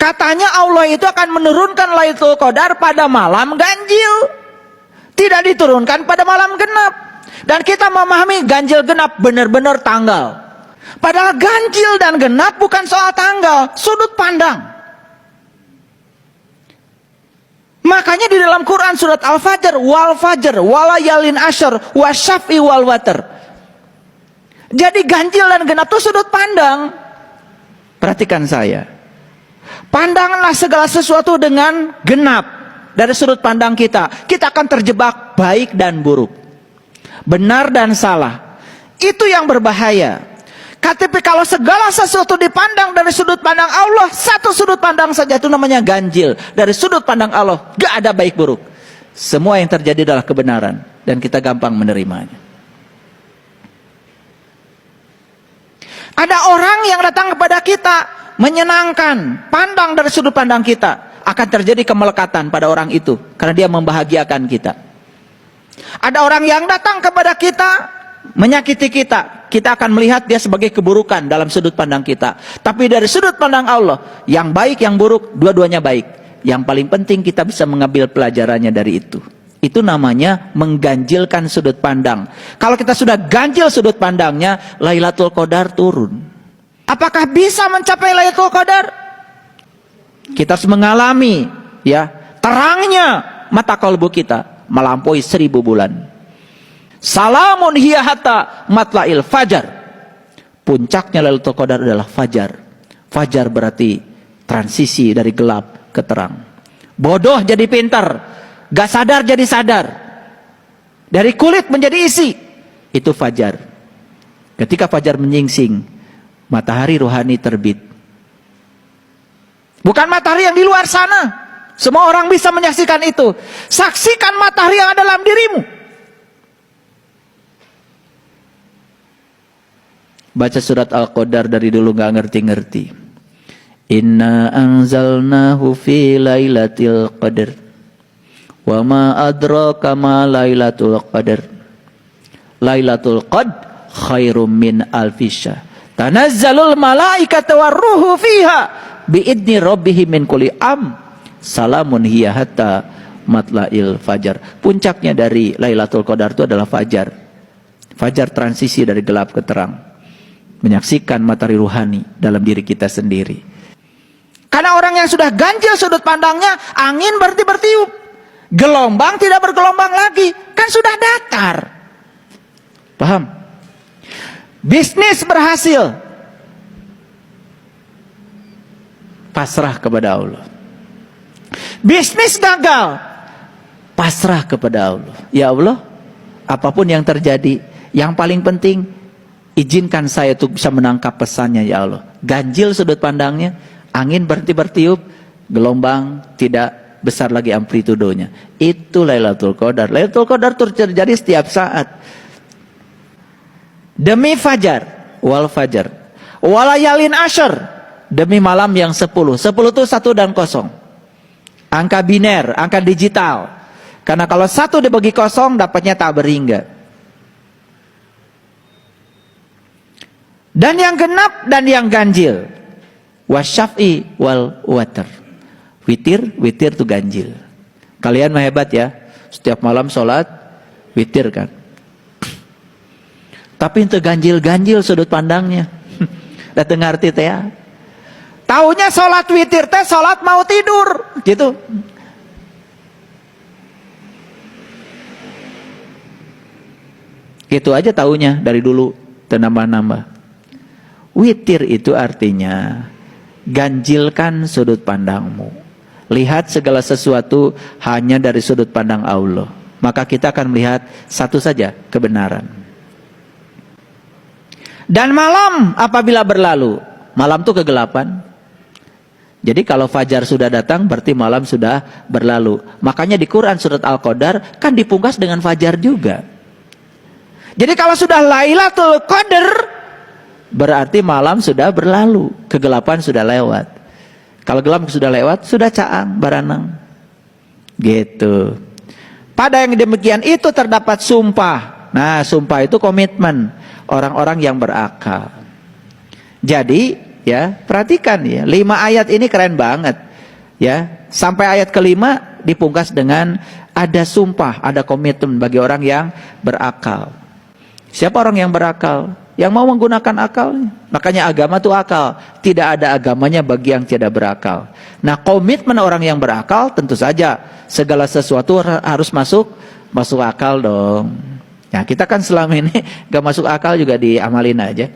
Katanya Allah itu akan menurunkan Lailatul Qadar pada malam ganjil, tidak diturunkan pada malam genap. Dan kita memahami ganjil genap benar-benar tanggal. Padahal ganjil dan genap bukan soal tanggal, sudut pandang. Makanya di dalam Quran surat Al-Fajr, wal fajr, walayalin asyr, wasyafi wal water. Jadi ganjil dan genap itu sudut pandang. Perhatikan saya. Pandanglah segala sesuatu dengan genap. Dari sudut pandang kita, kita akan terjebak baik dan buruk, benar dan salah. Itu yang berbahaya. Tapi kalau segala sesuatu dipandang dari sudut pandang Allah, satu sudut pandang saja, itu namanya ganjil. Dari sudut pandang Allah, gak ada baik buruk. Semua yang terjadi adalah kebenaran, dan kita gampang menerimanya. Ada orang yang datang kepada kita, menyenangkan, pandang dari sudut pandang kita, akan terjadi kemelekatan pada orang itu, karena dia membahagiakan kita. Ada orang yang datang kepada kita, menyakiti kita, kita akan melihat dia sebagai keburukan dalam sudut pandang kita. Tapi dari sudut pandang Allah, yang baik yang buruk dua-duanya baik. Yang paling penting kita bisa mengambil pelajarannya dari itu. Itu namanya mengganjilkan sudut pandang. Kalau kita sudah ganjil sudut pandangnya, Lailatul Qadar turun. Apakah bisa mencapai Lailatul Qadar? Kita harus mengalami ya terangnya mata kalbu kita melampaui 1000 bulan. Salamun hiya hatta matla'il fajar. Puncaknya Lailatul Qadar adalah fajar. Fajar berarti transisi dari gelap ke terang. Bodoh jadi pintar, gak sadar jadi sadar. Dari kulit menjadi isi. Itu fajar. Ketika fajar menyingsing, matahari rohani terbit. Bukan matahari yang di luar sana. Semua orang bisa menyaksikan itu. Saksikan matahari yang ada dalam dirimu. Baca surat Al-Qadar dari dulu gak ngerti-ngerti. Inna anzalnahu fi lailatul qadar. Wa ma adraka ma lailatul qadar. Lailatul qad khairum min alfisya. Tanazzalul malaikatu warruhu fiha biidni rabbihim min kulli am. Salamun hiya hatta matla'il fajar. Puncaknya dari Lailatul Qadar itu adalah fajar. Fajar transisi dari gelap ke terang. Menyaksikan matahari ruhani dalam diri kita sendiri. Karena orang yang sudah ganjil sudut pandangnya, angin berarti bertiup, gelombang tidak bergelombang lagi, kan sudah datar. Paham? Bisnis berhasil, pasrah kepada Allah. Bisnis gagal, pasrah kepada Allah. Ya Allah, apapun yang terjadi, yang paling penting izinkan saya untuk bisa menangkap pesannya ya Allah. Ganjil sudut pandangnya, angin berhenti bertiup, gelombang tidak besar lagi amplitudonya. Itu Lailatul Qadar. Lailatul Qadar terjadi setiap saat. Demi fajar, wal fajar, walayalin asyr, demi malam yang 10. 10 itu 1 dan 0. Angka biner, angka digital. Karena kalau 1 dibagi 0, dapatnya tak berhingga. Dan yang genap dan yang ganjil. Wasyafi wal water. Witir itu ganjil. Kalian mah hebat ya. Setiap malam sholat witir kan. Tapi itu ganjil sudut pandangnya. Dateng ngerti teh ya. Taunya sholat witir teh sholat mau tidur gitu. Itu aja taunya dari dulu, tenambah-nambah. Witir itu artinya ganjilkan sudut pandangmu. Lihat segala sesuatu hanya dari sudut pandang Allah. Maka kita akan melihat satu saja, kebenaran. Dan malam apabila berlalu, malam itu kegelapan. Jadi kalau fajar sudah datang berarti malam sudah berlalu. Makanya di Quran surat Al-Qadar kan dipungkas dengan fajar juga. Jadi kalau sudah Lailatul Qadar berarti malam sudah berlalu, kegelapan sudah lewat. Kalau gelap sudah lewat, sudah caang baranang. Gitu. Pada yang demikian itu terdapat sumpah. Nah, sumpah itu komitmen orang-orang yang berakal. Jadi Ya, perhatikan ya, 5 ayat ini keren banget. Ya, sampai ayat kelima dipungkas dengan ada sumpah, ada komitmen bagi orang yang berakal. Siapa orang yang berakal? Yang mau menggunakan akal. Makanya agama itu akal. Tidak ada agamanya bagi yang tidak berakal. Nah, komitmen orang yang berakal tentu saja segala sesuatu harus masuk akal dong. Nah, kita kan selama ini gak masuk akal juga diamalin aja.